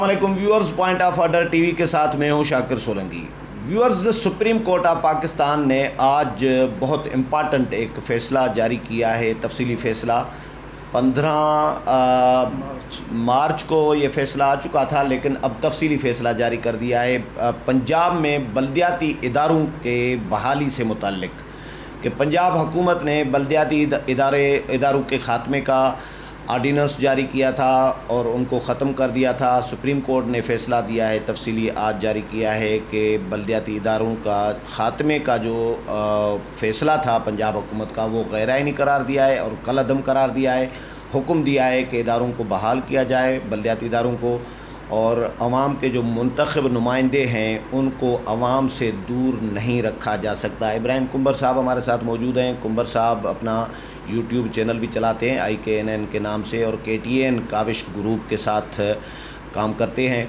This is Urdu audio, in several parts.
السلام علیکم viewers, point of order T V کے ساتھ میں ہوں Shakir Solangi. Viewers, Supreme Court of Pakistan نے آج بہت امپارٹنٹ ایک فیصلہ جاری کیا ہے، تفصیلی فیصلہ 15 مارچ کو یہ فیصلہ آ چکا تھا، لیکن اب تفصیلی فیصلہ جاری کر دیا ہے پنجاب میں بلدیاتی اداروں کے بحالی سے متعلق، کہ پنجاب حکومت نے بلدیاتی اداروں کے خاتمے کا آرڈیننس جاری کیا تھا اور ان کو ختم کر دیا تھا۔ سپریم کورٹ نے فیصلہ دیا ہے، تفصیلی آج جاری کیا ہے کہ بلدیاتی اداروں کا خاتمے کا جو فیصلہ تھا پنجاب حکومت کا، وہ غیر آئینی قرار دیا ہے اور کالعدم قرار دیا ہے۔ حکم دیا ہے کہ اداروں کو بحال کیا جائے، بلدیاتی اداروں کو، اور عوام کے جو منتخب نمائندے ہیں ان کو عوام سے دور نہیں رکھا جا سکتا۔ ابراہیم کنبر صاحب ہمارے ساتھ موجود ہیں۔ کنبر صاحب اپنا یوٹیوب چینل بھی چلاتے ہیں IKNN کے نام سے، اور KTN کاوش گروپ کے ساتھ کام کرتے ہیں۔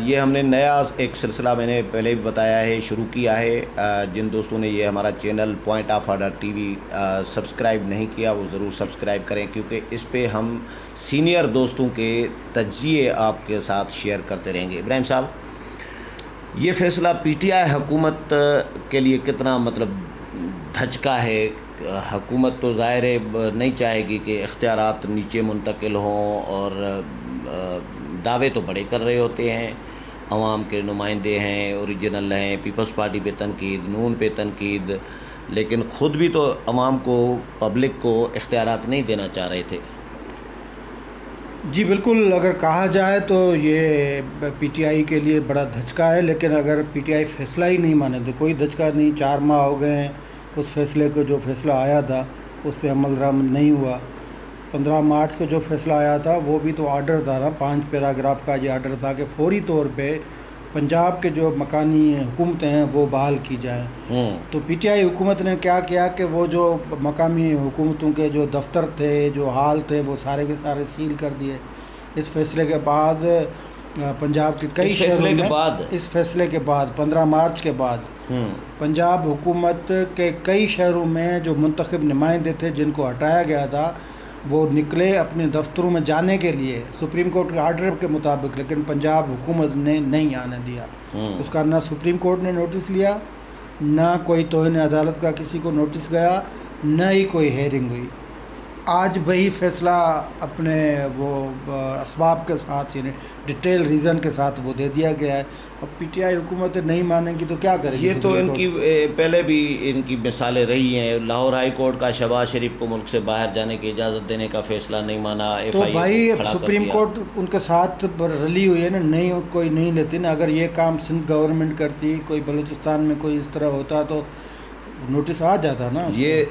یہ ہم نے نیا ایک سلسلہ، میں نے پہلے بھی بتایا ہے، شروع کیا ہے۔ جن دوستوں نے یہ ہمارا channel point of order T we subscribe نہیں کیا وہ ضرور سبسکرائب کریں، کیونکہ اس پہ ہم سینئر دوستوں کے تجزیے آپ کے ساتھ شیئر کرتے رہیں گے۔ ابراہیم صاحب، یہ فیصلہ PTI حکومت کے لیے کتنا دھچکا ہے؟ حکومت تو ظاہر ہے نہیں چاہے گی کہ اختیارات نیچے منتقل ہوں، اور دعوے تو بڑے کر رہے ہوتے ہیں، عوام کے نمائندے ہیں، اوریجنل ہیں، پیپلز پارٹی پہ تنقید، نون پہ تنقید، لیکن خود بھی تو عوام کو، پبلک کو اختیارات نہیں دینا چاہ رہے تھے۔ جی بالکل، اگر کہا جائے تو یہ PTI کے لیے بڑا دھچکا ہے، لیکن اگر PTI فیصلہ ہی نہیں مانے تو کوئی دھچکا نہیں۔ 4 ماہ ہو گئے ہیں اس فیصلے کو، جو فیصلہ آیا تھا اس پہ عمل درآمد نہیں ہوا۔ 15 مارچ کو جو فیصلہ آیا تھا وہ بھی تو آرڈر تھا نا، 5 پیراگراف کا یہ آرڈر تھا کہ فوری طور پہ پنجاب کے جو مکانی حکومتیں ہیں وہ بحال کی جائیں۔ تو PTI حکومت نے کیا کیا کہ وہ جو مقامی حکومتوں کے جو دفتر تھے، جو ہال تھے، وہ سارے کے سارے سیل کر دیے۔ اس فیصلے کے بعد پنجاب کے کئی شہروں میں، اس فیصلے کے بعد 15 مارچ کے بعد پنجاب حکومت کے کئی شہروں میں جو منتخب نمائندے تھے جن کو ہٹایا گیا تھا، وہ نکلے اپنے دفتروں میں جانے کے لیے سپریم کورٹ کے آرڈر کے مطابق، لیکن پنجاب حکومت نے نہیں آنے دیا۔ اس کا نہ سپریم کورٹ نے نوٹس لیا، نہ کوئی توہین عدالت کا کسی کو نوٹس گیا، نہ ہی کوئی ہیئرنگ ہوئی۔ آج وہی فیصلہ اپنے وہ اسباب کے ساتھ، یعنی ڈیٹیل ریزن کے ساتھ وہ دے دیا گیا ہے۔ اب PTI حکومت نہیں مانیں گی تو کیا کرے گی؟ یہ تو ان کی پہلے بھی ان کی مثالیں رہی ہیں۔ لاہور ہائی کورٹ کا شہباز شریف کو ملک سے باہر جانے کی اجازت دینے کا فیصلہ نہیں مانا، تو بھائی اب سپریم کورٹ ان کے ساتھ رلی ہوئی ہے نا، نہیں کوئی نہیں لیتی نا۔ اگر یہ کام سندھ گورنمنٹ کرتی، کوئی بلوچستان میں کوئی اس طرح ہوتا تو نوٹس آ جاتا نا۔ یہ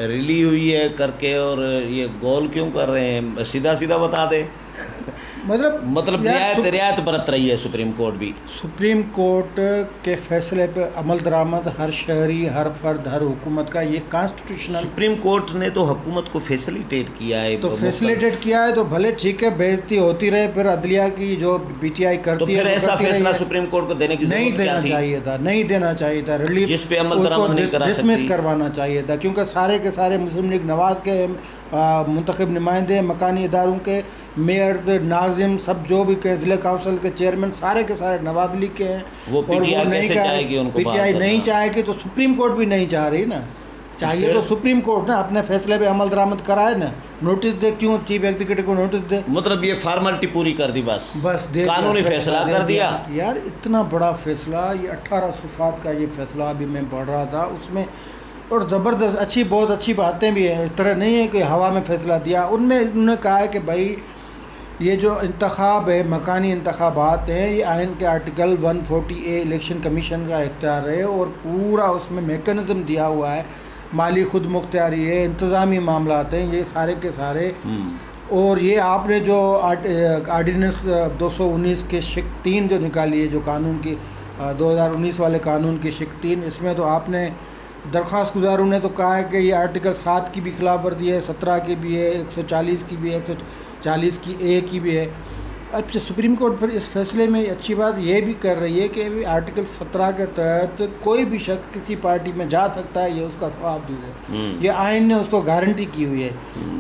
ریلی ہوئی ہے کر کے، اور یہ گول کیوں کر رہے ہیں؟ سیدھا سیدھا بتا دے۔ مطلب رعایت برت رہی ہے سپریم کورٹ بھی۔ سپریم کورٹ کے فیصلے پہ عمل درآمد ہر شہری، ہر فرد، ہر حکومت کا یہ کانسٹیٹیوشنل۔ سپریم کورٹ نے تو حکومت کو فیسیلیٹیٹ کیا ہے، تو فیسیلیٹیٹ کیا ہے تو بھلے ٹھیک ہے، بے عزتی ہوتی رہے، پھر عدلیہ کی جو PTI کرتی ہے، تو پھر ایسا فیصلہ سپریم کورٹ کو دینے کی نہیں دینا چاہیے تھا، نہیں دینا چاہیے تھا۔ ریلیف جس پہ عمل درآمد نہیں کرا سکتی، ڈسمس کروانا چاہیے تھا، کیونکہ سارے کے سارے مسلم لیگ نواز کے منتخب نمائندے، مکانی اداروں کے میئر، ناظم، سب جو بھی کہ ضلع کونسل کے چیئرمین، سارے کے سارے نواز لیگ کے ہیں۔ وہ PTI کیسے چاہے گی ان کو؟ PTI نہیں چاہے گی تو سپریم کورٹ بھی نہیں چاہ رہی نا۔ چاہیے تو سپریم کورٹ نا اپنے فیصلے پہ عمل درآمد کرائے نا، نوٹس دے، کیوں چیف ایگزیکٹو کو نوٹس دے؟ مطلب یہ فارملٹی پوری کر دی، بس قانونی فیصلہ کر دیا۔ یار اتنا بڑا فیصلہ، یہ 18 صفحات کا یہ فیصلہ ابھی میں پڑھ رہا تھا، اس میں اور زبردست بہت اچھی باتیں بھی ہیں۔ اس طرح نہیں ہے کہ ہوا میں فیصلہ دیا۔ ان میں انہوں نے کہا ہے کہ بھائی یہ جو انتخاب ہے، مکانی انتخابات ہیں، یہ آئین کے آرٹیکل 140A الیکشن کمیشن کا اختیار ہے، اور پورا اس میں میکانزم دیا ہوا ہے، مالی خود مختاری ہے، انتظامی معاملات ہیں، یہ سارے کے سارے۔ اور یہ آپ نے جو آرڈیننس 219 کے شق 3 جو نکالی ہے، جو قانون کی 2019 والے قانون کی شق 3، اس میں تو آپ نے درخواست گزاروں نے تو کہا ہے کہ یہ آرٹیکل 7 کی بھی خلاف ورزی ہے، 17 کی بھی ہے، 140 کی بھی ہے، 140 کی A کی بھی ہے۔ اب سپریم کورٹ پھر اس فیصلے میں اچھی بات یہ بھی کر رہی ہے کہ آرٹیکل 17 کے تحت کوئی بھی شخص کسی پارٹی میں جا سکتا ہے، یہ اس کا ثواب ہے، یہ آئین نے اس کو گارنٹی کی ہوئی ہے۔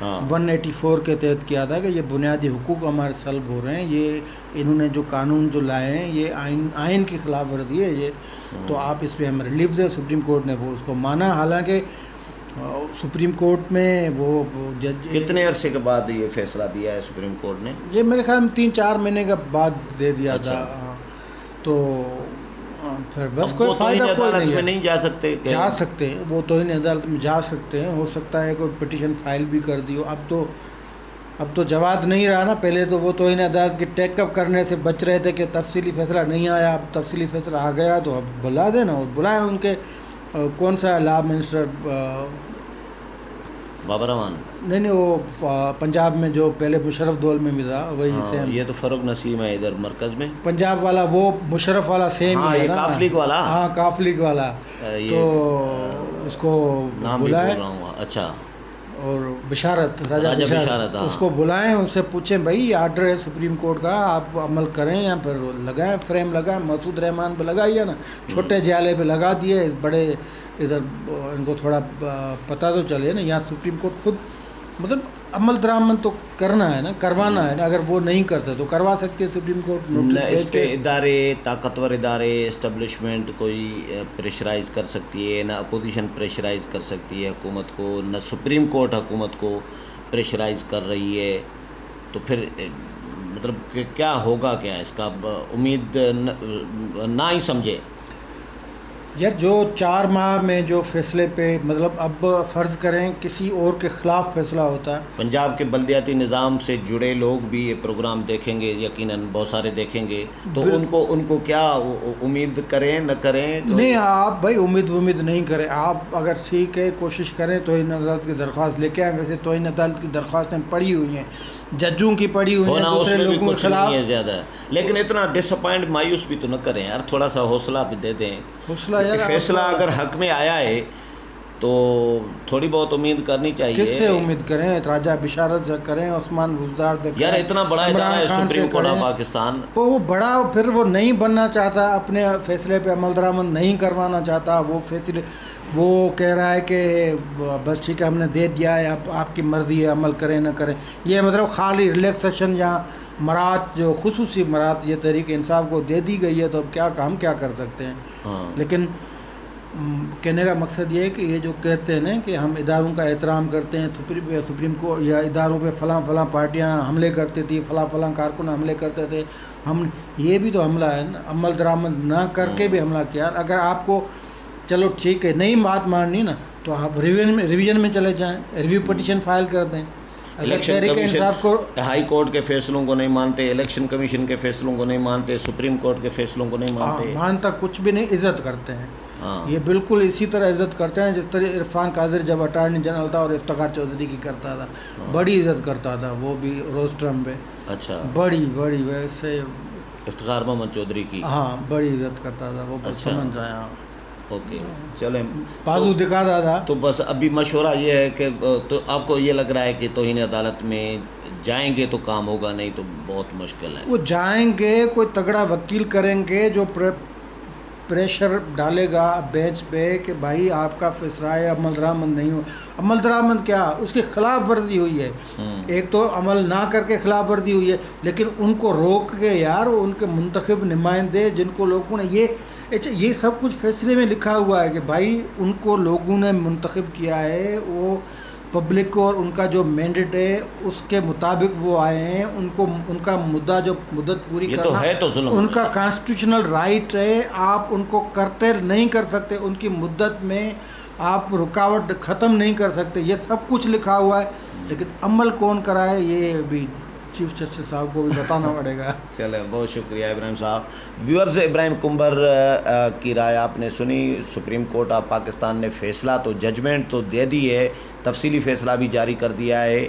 ہاں 184 کے تحت کیا تھا کہ یہ بنیادی حقوق ہمارے سلب ہو رہے ہیں، یہ انہوں نے جو قانون جو لائے ہیں یہ آئین کی خلاف ورزی ہے یہ، تو آپ اس پہ ہم ریلیف دیں۔ سپریم کورٹ نے وہ اس کو مانا، حالانکہ سپریم کورٹ میں وہ جج کتنے عرصے کے بعد یہ فیصلہ دیا ہے سپریم کورٹ نے؟ یہ میرے خیال میں 3-4 مہینے کے بعد دے دیا اچھا۔ تھا، ہاں۔ تو پھر بس اب کوئی وہ فائدہ توہین کوئی عدالت نہیں میں ہے، نہیں جا سکتے کہ جا سکتے ہیں وہ توہین عدالت میں جا سکتے ہیں، ہو سکتا ہے کوئی پٹیشن فائل بھی کر دی ہو۔ اب تو جواز نہیں رہا نا، پہلے تو وہ توہین عدالت کی ٹیک اپ کرنے سے بچ رہے تھے کہ تفصیلی فیصلہ نہیں آیا، اب تفصیلی فیصلہ آ گیا تو اب بلا دینا، بلائیں ان کے کون سا لا منسٹر، بابر رحمان؟ نہیں وہ پنجاب میں جو پہلے مشرف دول میں بھی تھا وہی ہاں، سیم، یہ تو فروغ نسیم ہے ادھر مرکز میں، پنجاب والا وہ مشرف والا سیم ہاں ہی ہے یہ نا، کاف لیگ والا، ہاں کاف لیگ والا، یہ تو اس کو نام بھی بلائیں، بول رہا ہوں۔ اچھا، اور بشارت راجہ بشارت، بشارت ہاں۔ اس کو بلائیں، ان سے پوچھیں بھائی یہ آرڈر ہے سپریم کورٹ کا، آپ عمل کریں یا پھر لگائیں، فریم لگائیں۔ مسعود رحمان پہ لگائیے نا، چھوٹے جیالے پہ لگا دیے، بڑے ادھر ان کو تھوڑا پتہ تو چلے نا، یہاں سپریم کورٹ خود مطلب عمل درآمد تو کرنا ہے نا، کروانا ہے نا، اگر وہ نہیں کرتے تو کروا سکتے سپریم کورٹ نہ نوٹس اس بھیج پہ کے۔ ادارے، طاقتور ادارے، اسٹیبلشمنٹ کوئی پریشرائز کر سکتی ہے، نہ اپوزیشن پریشرائز کر سکتی ہے حکومت کو، نہ سپریم کورٹ حکومت کو پریشرائز کر رہی ہے، تو پھر مطلب کہ کیا ہوگا، کیا اس کا امید نہ ہی سمجھے۔ یار جو 4 ماہ میں جو فیصلے پہ مطلب اب فرض کریں کسی اور کے خلاف فیصلہ ہوتا ہے، پنجاب کے بلدیاتی نظام سے جڑے لوگ بھی یہ پروگرام دیکھیں گے، یقیناً بہت سارے دیکھیں گے، تو ان کو کیا امید کریں نہ کریں؟ نہیں آپ بھائی امید نہیں کریں، آپ اگر ٹھیک ہے کوشش کریں توہین عدالت کی درخواست لے کے آئیں، ویسے توہین عدالت کی درخواستیں پڑی ہوئی ہیں، ججوں کی پڑی ہوئی ہیں، ہونا اس دوسرے میں بھی لوگوں کے کچھ خلاف۔ نہیں ہے زیادہ، لیکن اتنا ڈس اپوائنٹ مایوس بھی تو نہ کریں یار، تھوڑا سا حوصلہ بھی دے دیں۔ حوصلہ یار فیصلہ اگر حق میں آیا ہے تو تھوڑی بہت امید کرنی چاہیے۔ کس سے امید کریں؟ راجہ بشارت سے کریں، عثمان بزدار سے کریں، یار اتنا بڑا ادارہ ہے سپریم کورٹ آف پاکستان، وہ بڑا، پھر وہ نہیں بننا چاہتا، اپنے فیصلے پہ عمل درآمد نہیں کروانا چاہتا، وہ فیصلے وہ کہہ رہا ہے کہ بس ٹھیک ہے ہم نے دے دیا ہے، اب آپ کی مرضی ہے عمل کریں نہ کریں، یہ مطلب خالی ریلیکسیشن یا مراد، جو خصوصی مراد یہ تحریک انصاف کو دے دی گئی ہے، تو اب کیا کام کیا کر سکتے ہیں۔ لیکن کہنے کا مقصد یہ ہے کہ یہ جو کہتے ہیں نا کہ ہم اداروں کا احترام کرتے ہیں، سپریم کورٹ یا اداروں پہ فلاں پارٹیاں حملے کرتی تھی، فلاں کارکن حملے کرتے تھے، ہم یہ بھی تو حملہ ہے نا، عمل درآمد نہ کر کے بھی حملہ کیا۔ اگر آپ کو چلو ٹھیک ہے نہیں بات ماننی نا، تو آپ ریویژن میں چلے جائیں، ریویو پٹیشن فائل کر دیں۔ الیکشن تحریک انصاف کو کمیشن ہائی کورٹ کے فیصلوں کو نہیں مانتے، الیکشن کمیشن کے فیصلوں کو نہیں مانتے، سپریم کورٹ کے فیصلوں کو نہیں مانتے، مانتا کچھ بھی نہیں، عزت کرتے ہیں، یہ بالکل اسی طرح عزت کرتے ہیں جس طرح عرفان قادر جب اٹارنی جنرل تھا اور افتخار چودھری کی کرتا تھا، بڑی عزت کرتا تھا وہ بھی روسٹرم پہ، اچھا بڑی ویسے افتخار محمد چودھری کی، ہاں بڑی عزت کرتا تھا وہ، بس سمجھ رہے ہیں، اوکے چلیں بازو دکھاتا تھا۔ تو بس ابھی مشورہ یہ ہے کہ تو آپ کو یہ لگ رہا ہے کہ توہین عدالت میں جائیں گے تو کام ہوگا، نہیں تو بہت مشکل ہے؟ وہ جائیں گے، کوئی تگڑا وکیل کریں گے جو پریشر ڈالے گا بینچ پہ کہ بھائی آپ کا فیصلہ ہے، عمل درآمد نہیں ہو، عمل درآمد کیا اس کی خلاف ورزی ہوئی ہے، ایک تو عمل نہ کر کے خلاف ورزی ہوئی ہے، لیکن ان کو روک کے یار ان کے منتخب نمائندے جن کو لوگوں نے یہ سب کچھ فیصلے میں لکھا ہوا ہے کہ بھائی ان کو لوگوں نے منتخب کیا ہے، وہ پبلک کو، اور ان کا جو مینڈیٹ ہے اس کے مطابق وہ آئے ہیں، ان کا مدت پوری کرنا ہے تو ظلم، ان کا کانسٹیٹیوشنل رائٹ ہے، آپ ان کو کرتے نہیں کر سکتے، ان کی مدت میں آپ رکاوٹ ختم نہیں کر سکتے، یہ سب کچھ لکھا ہوا ہے، لیکن عمل کون کرائے یہ بھی چیف جسٹس صاحب کو بھی بتانا پڑے گا۔ چلیں بہت شکریہ ابراہیم صاحب۔ ویورز، ابراہیم کمبر کی رائے آپ نے سنی۔ سپریم کورٹ آف پاکستان نے فیصلہ تو ججمنٹ تو دے دی ہے، تفصیلی فیصلہ بھی جاری کر دیا ہے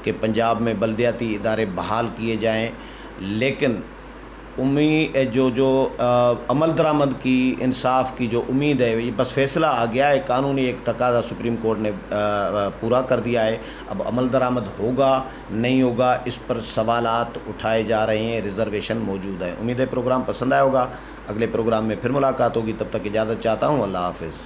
کہ پنجاب میں بلدیاتی ادارے بحال کیے جائیں، لیکن جو عمل درآمد کی، انصاف کی جو امید ہے، یہ بس فیصلہ آ گیا ہے، قانونی ایک تقاضا سپریم کورٹ نے پورا کر دیا ہے، اب عمل درآمد ہوگا نہیں ہوگا اس پر سوالات اٹھائے جا رہے ہیں، ریزرویشن موجود ہے۔ امید ہے پروگرام پسند آیا ہوگا، اگلے پروگرام میں پھر ملاقات ہوگی، تب تک اجازت چاہتا ہوں، اللہ حافظ۔